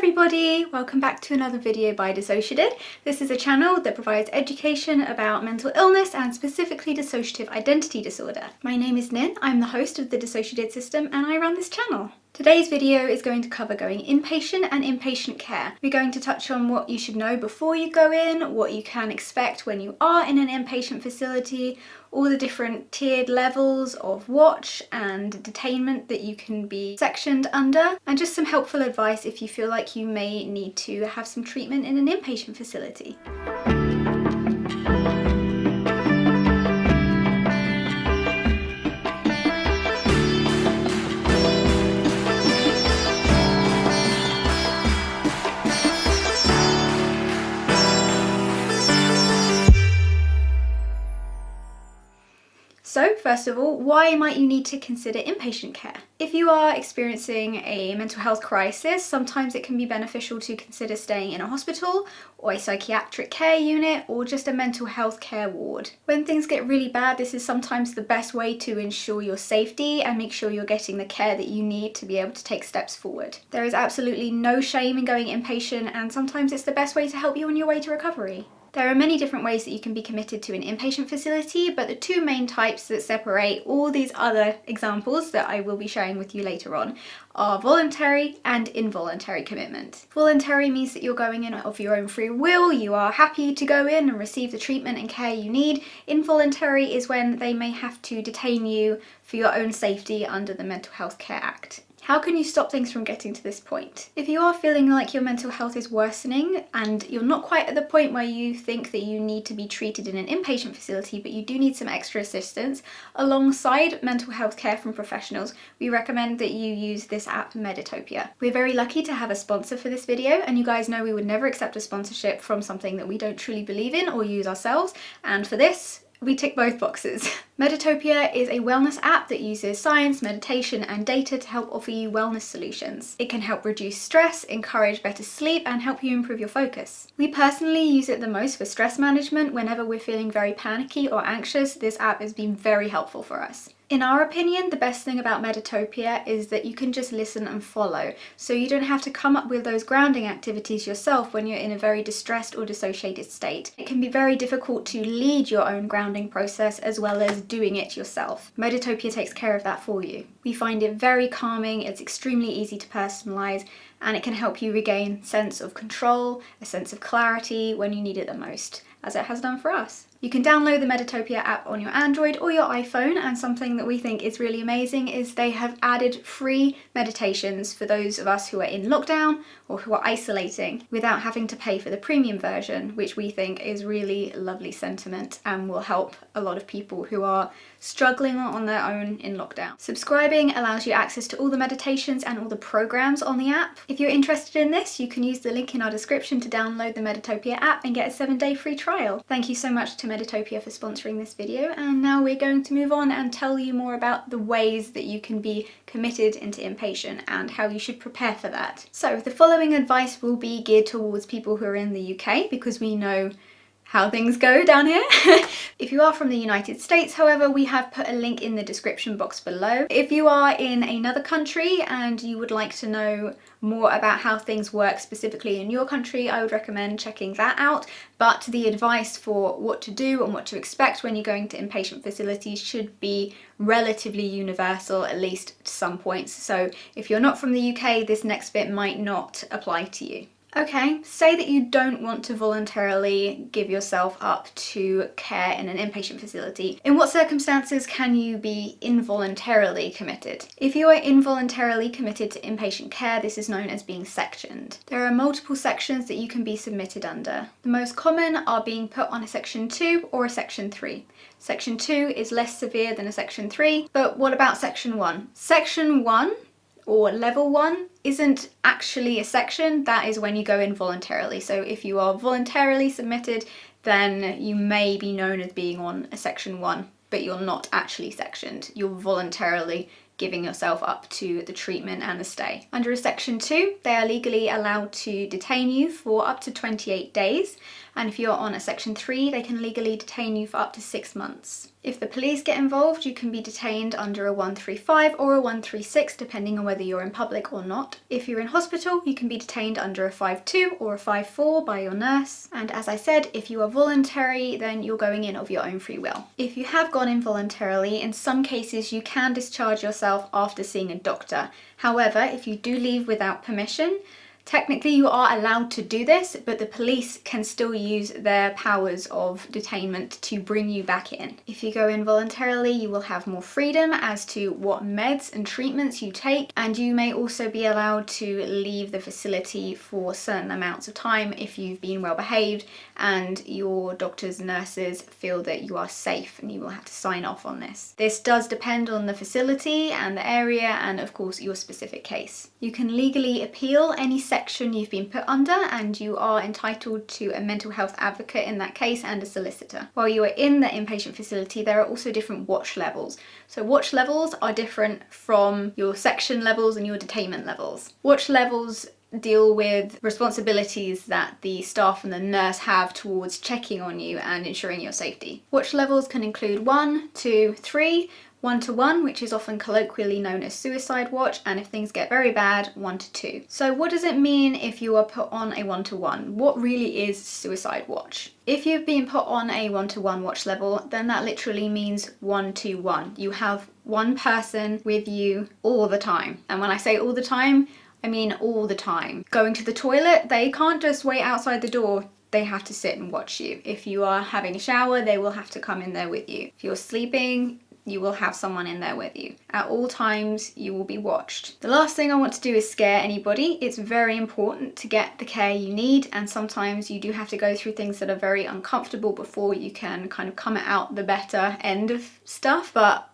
everybody! Welcome back to another video by DissociaDID. This is a channel that provides education about mental illness and specifically dissociative identity disorder. My name is Nin, I'm the host of the DissociaDID system and I run this channel. Today's video is going to cover going inpatient and inpatient care. We're going to touch on what you should know before you go in, what you can expect when you are in an inpatient facility, all the different tiered levels of watch and detainment that you can be sectioned under, and just some helpful advice if you feel like you may need to have some treatment in an inpatient facility. So first of all, why might you need to consider inpatient care? If you are experiencing a mental health crisis, sometimes it can be beneficial to consider staying in a hospital or a psychiatric care unit or just a mental health care ward. When things get really bad, this is sometimes the best way to ensure your safety and make sure you're getting the care that you need to be able to take steps forward. There is absolutely no shame in going inpatient, and sometimes it's the best way to help you on your way to recovery. There are many different ways that you can be committed to an inpatient facility, but the two main types that separate all these other examples that I will be sharing with you later on are voluntary and involuntary commitment. Voluntary means that you're going in of your own free will, you are happy to go in and receive the treatment and care you need. Involuntary is when they may have to detain you for your own safety under the Mental Health Care Act. How can you stop things from getting to this point? If you are feeling like your mental health is worsening and you're not quite at the point where you think that you need to be treated in an inpatient facility, but you do need some extra assistance alongside mental health care from professionals, we recommend that you use this app, Meditopia. We're very lucky to have a sponsor for this video, and you guys know we would never accept a sponsorship from something that we don't truly believe in or use ourselves, and for this, we tick both boxes. Meditopia is a wellness app that uses science, meditation and data to help offer you wellness solutions. It can help reduce stress, encourage better sleep and help you improve your focus. We personally use it the most for stress management. Whenever we're feeling very panicky or anxious, this app has been very helpful for us. In our opinion, the best thing about Meditopia is that you can just listen and follow, so you don't have to come up with those grounding activities yourself when you're in a very distressed or dissociated state. It can be very difficult to lead your own grounding process as well as doing it yourself. Meditopia takes care of that for you. We find it very calming, it's extremely easy to personalize, and it can help you regain a sense of control, a sense of clarity when you need it the most, as it has done for us. You can download the Meditopia app on your Android or your iPhone, and something that we think is really amazing is they have added free meditations for those of us who are in lockdown or who are isolating without having to pay for the premium version, which we think is really lovely sentiment and will help a lot of people who are struggling on their own in lockdown. Subscribing allows you access to all the meditations and all the programs on the app. If you're interested in this, you can use the link in our description to download the Meditopia app and get a 7-day free trial. Thank you so much to Meditopia for sponsoring this video, and now we're going to move on and tell you more about the ways that you can be committed into inpatient and how you should prepare for that. So the following advice will be geared towards people who are in the UK, because we know how things go down here. If you are from the United States, however, we have put a link in the description box below. If you are in another country and you would like to know more about how things work specifically in your country, I would recommend checking that out. But the advice for what to do and what to expect when you're going to inpatient facilities should be relatively universal, at least to some points. So if you're not from the UK, this next bit might not apply to you. Okay, say that you don't want to voluntarily give yourself up to care in an inpatient facility. In what circumstances can you be involuntarily committed? If you are involuntarily committed to inpatient care, this is known as being sectioned. There are multiple sections that you can be submitted under. The most common are being put on a Section 2 or a Section 3. Section 2 is less severe than a Section 3, but what about Section 1? Section 1 or level 1 isn't actually a section, that is when you go in voluntarily. So if you are voluntarily submitted, then you may be known as being on a Section 1, but you're not actually sectioned. You're voluntarily giving yourself up to the treatment and the stay. Under a Section 2, they are legally allowed to detain you for up to 28 days, and if you're on a Section 3, they can legally detain you for up to 6 months. If the police get involved, you can be detained under a 135 or a 136, depending on whether you're in public or not. If you're in hospital, you can be detained under a 5-2 or a 5-4 by your nurse. And as I said, if you are voluntary, then you're going in of your own free will. If you have gone in voluntarily, in some cases you can discharge yourself after seeing a doctor. However, if you do leave without permission, technically you are allowed to do this, but the police can still use their powers of detainment to bring you back in. If you go in voluntarily, you will have more freedom as to what meds and treatments you take, and you may also be allowed to leave the facility for certain amounts of time if you've been well behaved and your doctors and nurses feel that you are safe, and you will have to sign off on this. This does depend on the facility and the area and of course your specific case. You can legally appeal any section you've been put under, and you are entitled to a mental health advocate in that case and a solicitor. While you are in the inpatient facility, there are also different watch levels. So watch levels are different from your section levels and your detainment levels. Watch levels deal with responsibilities that the staff and the nurse have towards checking on you and ensuring your safety. Watch levels can include 1, 2, 3, 1-1, which is often colloquially known as suicide watch, and if things get very bad, 1-2. So what does it mean if you are put on a 1-1? What really is suicide watch? If you've been put on a 1-1 watch level, then that literally means 1-1. You have one person with you all the time. And when I say all the time, I mean all the time. Going to the toilet, they can't just wait outside the door. They have to sit and watch you. If you are having a shower, they will have to come in there with you. If you're sleeping, you will have someone in there with you. At all times, you will be watched. The last thing I want to do is scare anybody. It's very important to get the care you need, and sometimes you do have to go through things that are very uncomfortable before you can kind of come out the better end of stuff, but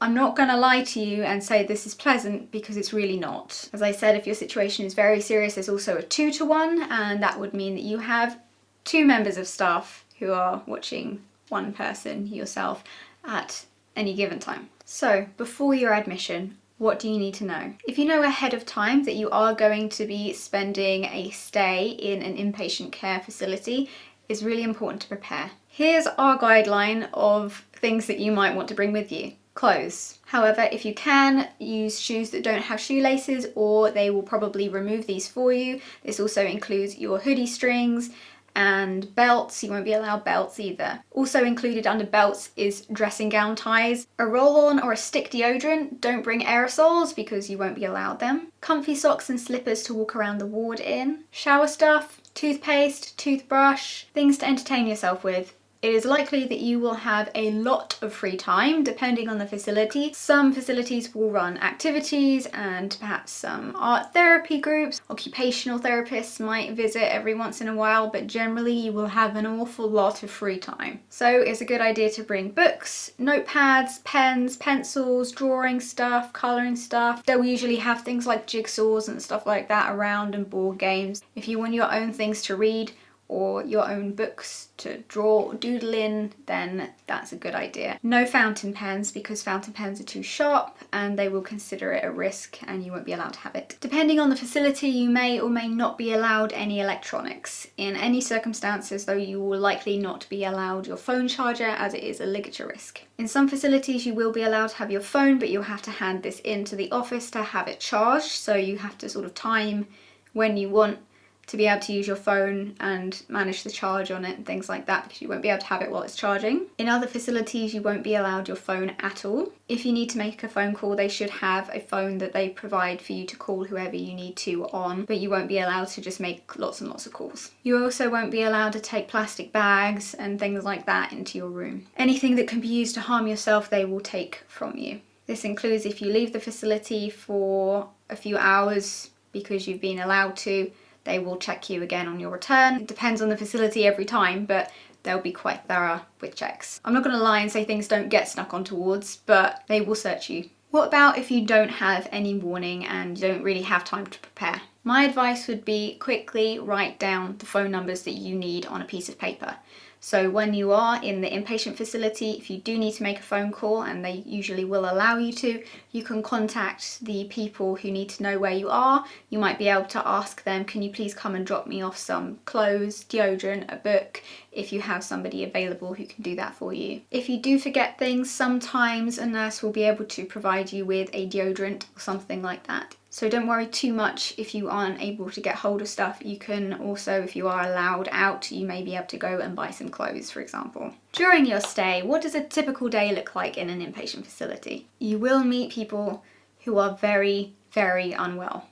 I'm not going to lie to you and say this is pleasant, because it's really not. As I said, if your situation is very serious, there's also a 2-1, and that would mean that you have 2 members of staff who are watching one person, yourself, at any given time. So before your admission, what do you need to know? If you know ahead of time that you are going to be spending a stay in an inpatient care facility, it's really important to prepare. Here's our guideline of things that you might want to bring with you. Clothes. However, if you can, use shoes that don't have shoelaces, or they will probably remove these for you. This also includes your hoodie strings and belts. You won't be allowed belts either. Also included under belts is dressing gown ties, a roll-on or a stick deodorant. Don't bring aerosols because you won't be allowed them. Comfy socks and slippers to walk around the ward in. Shower stuff, toothpaste, toothbrush, things to entertain yourself with. It is likely that you will have a lot of free time depending on the facility. Some facilities will run activities and perhaps some art therapy groups. Occupational therapists might visit every once in a while, but generally you will have an awful lot of free time. So it's a good idea to bring books, notepads, pens, pencils, drawing stuff, colouring stuff. They'll usually have things like jigsaws and stuff like that around, and board games. If you want your own things to read, or your own books to draw or doodle in, then that's a good idea. No fountain pens, because fountain pens are too sharp and they will consider it a risk and you won't be allowed to have it. Depending on the facility, you may or may not be allowed any electronics. In any circumstances though, you will likely not be allowed your phone charger, as it is a ligature risk. In some facilities you will be allowed to have your phone, but you'll have to hand this in to the office to have it charged, so you have to sort of time when you want to be able to use your phone and manage the charge on it and things like that, because you won't be able to have it while it's charging. In other facilities you won't be allowed your phone at all. If you need to make a phone call, they should have a phone that they provide for you to call whoever you need to on, but you won't be allowed to just make lots and lots of calls. You also won't be allowed to take plastic bags and things like that into your room. Anything that can be used to harm yourself, they will take from you. This includes if you leave the facility for a few hours because you've been allowed to, they will check you again on your return. It depends on the facility every time, but they'll be quite thorough with checks. I'm not going to lie and say things don't get snuck onto wards, but they will search you. What about if you don't have any warning and you don't really have time to prepare? My advice would be quickly write down the phone numbers that you need on a piece of paper. So when you are in the inpatient facility, if you do need to make a phone call, and they usually will allow you to, you can contact the people who need to know where you are. You might be able to ask them, can you please come and drop me off some clothes, deodorant, a book, if you have somebody available who can do that for you. If you do forget things, sometimes a nurse will be able to provide you with a deodorant or something like that. So don't worry too much if you aren't able to get hold of stuff. You can also, if you are allowed out, you may be able to go and buy some clothes, for example. During your stay, what does a typical day look like in an inpatient facility? You will meet people who are very, very unwell.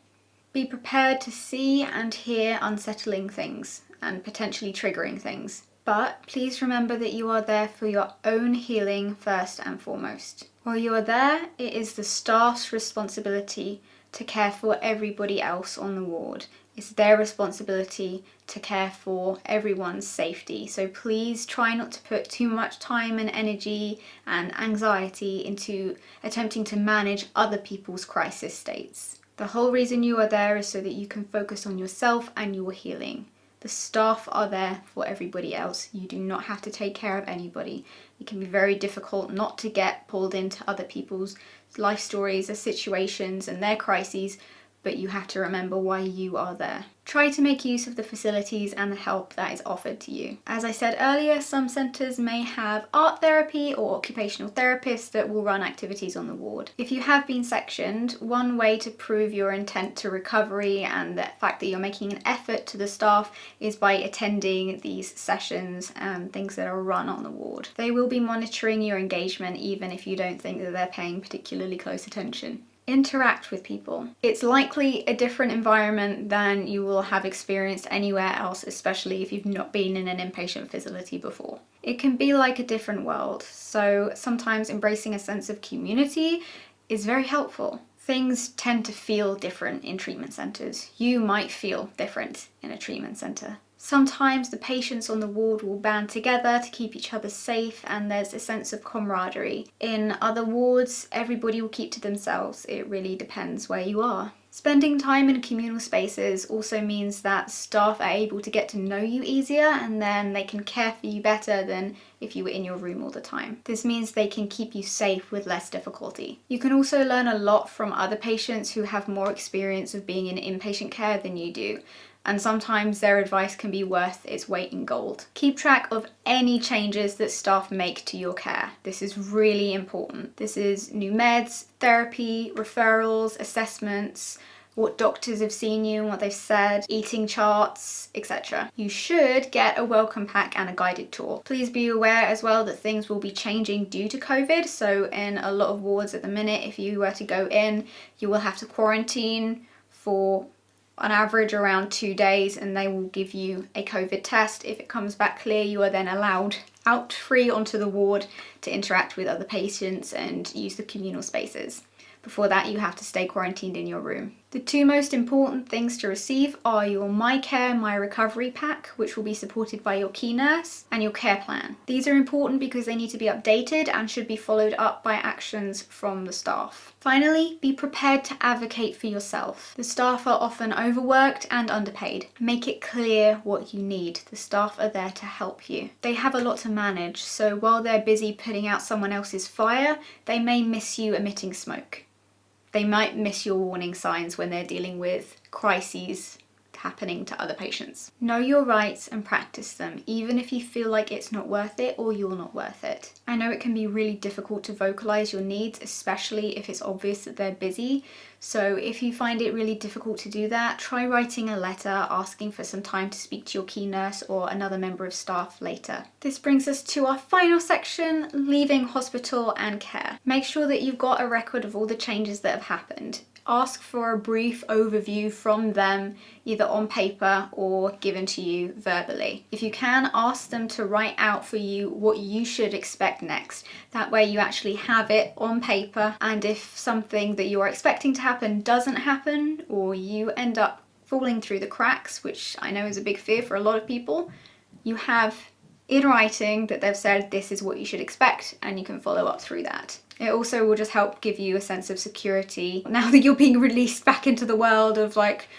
Be prepared to see and hear unsettling things and potentially triggering things. But please remember that you are there for your own healing first and foremost. While you are there, it is the staff's responsibility to care for everybody else on the ward. It's their responsibility to care for everyone's safety. So please try not to put too much time and energy and anxiety into attempting to manage other people's crisis states. The whole reason you are there is so that you can focus on yourself and your healing. The staff are there for everybody else. You do not have to take care of anybody. It can be very difficult not to get pulled into other people's life stories, their situations and their crises, but you have to remember why you are there. Try to make use of the facilities and the help that is offered to you. As I said earlier, some centres may have art therapy or occupational therapists that will run activities on the ward. If you have been sectioned, one way to prove your intent to recovery and the fact that you're making an effort to the staff is by attending these sessions and things that are run on the ward. They will be monitoring your engagement even if you don't think that they're paying particularly close attention. Interact with people. It's likely a different environment than you will have experienced anywhere else, especially if you've not been in an inpatient facility before. It can be like a different world, so sometimes embracing a sense of community is very helpful. Things tend to feel different in treatment centres. You might feel different in a treatment centre. Sometimes the patients on the ward will band together to keep each other safe and there's a sense of camaraderie. In other wards, everybody will keep to themselves. It really depends where you are. Spending time in communal spaces also means that staff are able to get to know you easier and then they can care for you better than if you were in your room all the time. This means they can keep you safe with less difficulty. You can also learn a lot from other patients who have more experience of being in inpatient care than you do. And sometimes their advice can be worth its weight in gold. Keep track of any changes that staff make to your care. This is really important. This is new meds, therapy, referrals, assessments, what doctors have seen you and what they've said, eating charts, etc. You should get a welcome pack and a guided tour. Please be aware as well that things will be changing due to COVID. So in a lot of wards at the minute, if you were to go in, you will have to quarantine for on average around 2 days and they will give you a COVID test. If it comes back clear, you are then allowed out free onto the ward to interact with other patients and use the communal spaces. Before that, you have to stay quarantined in your room. The two most important things to receive are your My Care, My Recovery pack, which will be supported by your key nurse, and your care plan. These are important because they need to be updated and should be followed up by actions from the staff. Finally, be prepared to advocate for yourself. The staff are often overworked and underpaid. Make it clear what you need. The staff are there to help you. They have a lot to manage, so while they're busy putting out someone else's fire, they may miss you emitting smoke. They might miss your warning signs when they're dealing with crises happening to other patients. Know your rights and practice them, even if you feel like it's not worth it or you're not worth it. I know it can be really difficult to vocalize your needs, especially if it's obvious that they're busy. So if you find it really difficult to do that, try writing a letter asking for some time to speak to your key nurse or another member of staff later. This brings us to our final section, leaving hospital and care. Make sure that you've got a record of all the changes that have happened. Ask for a brief overview from them, either on paper or given to you verbally. If you can, ask them to write out for you what you should expect next. That way you actually have it on paper, and if something that you're expecting to happen doesn't happen, or you end up falling through the cracks, which I know is a big fear for a lot of people, you have in writing that they've said this is what you should expect, and you can follow up through that. It also will just help give you a sense of security now that you're being released back into the world of like,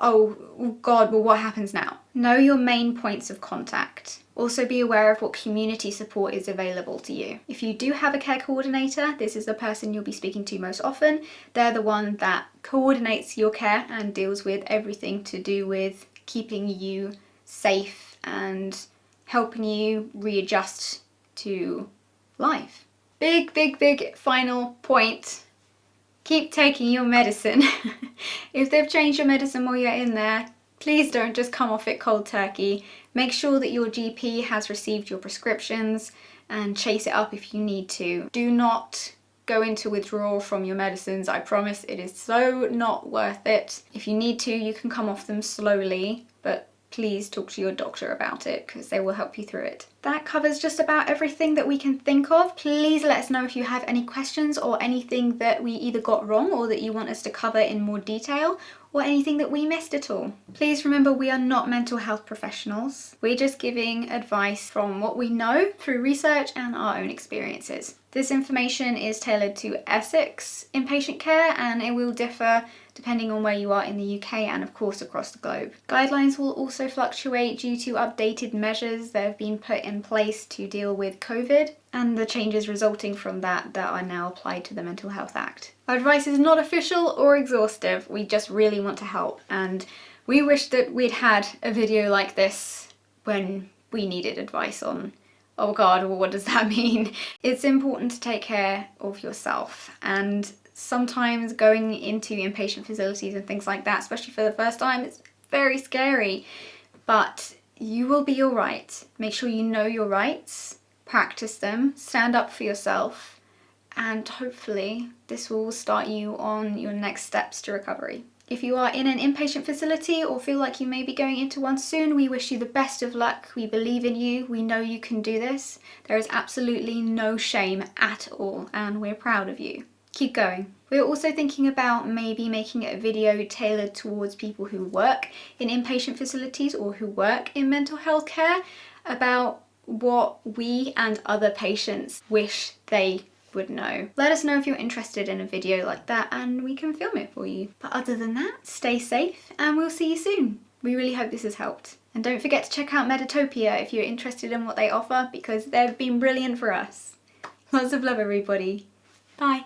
oh God, well what happens now? Know your main points of contact. Also be aware of what community support is available to you. If you do have a care coordinator, this is the person you'll be speaking to most often. They're the one that coordinates your care and deals with everything to do with keeping you safe and helping you readjust to life. Big final point. Keep taking your medicine. If they've changed your medicine while you're in there, please don't just come off it cold turkey. Make sure that your GP has received your prescriptions and chase it up if you need to. Do not go into withdrawal from your medicines. I promise it is so not worth it. If you need to, you can come off them slowly, but please talk to your doctor about it because they will help you through it. That covers just about everything that we can think of. Please let us know if you have any questions or anything that we either got wrong or that you want us to cover in more detail, or anything that we missed at all. Please remember, we are not mental health professionals. We're just giving advice from what we know through research and our own experiences. This information is tailored to Essex inpatient care, and it will differ depending on where you are in the UK and of course across the globe. Guidelines will also fluctuate due to updated measures that have been put in place to deal with COVID and the changes resulting from that are now applied to the Mental Health Act. Our advice is not official or exhaustive, we just really want to help, and we wish that we'd had a video like this when we needed advice on, oh God, well, what does that mean? It's important to take care of yourself, and sometimes going into inpatient facilities and things like that, especially for the first time, it's very scary, but you will be all right. Make sure you know your rights, practice them, stand up for yourself, and hopefully this will start you on your next steps to recovery. If you are in an inpatient facility or feel like you may be going into one soon, we wish you the best of luck. We believe in you. We know you can do this. There is absolutely no shame at all, and we're proud of you. Keep going. We're also thinking about maybe making a video tailored towards people who work in inpatient facilities or who work in mental health care about what we and other patients wish they would know. Let us know if you're interested in a video like that and we can film it for you. But other than that, stay safe and we'll see you soon. We really hope this has helped. And don't forget to check out Metatopia if you're interested in what they offer, because they've been brilliant for us. Lots of love, everybody. Bye.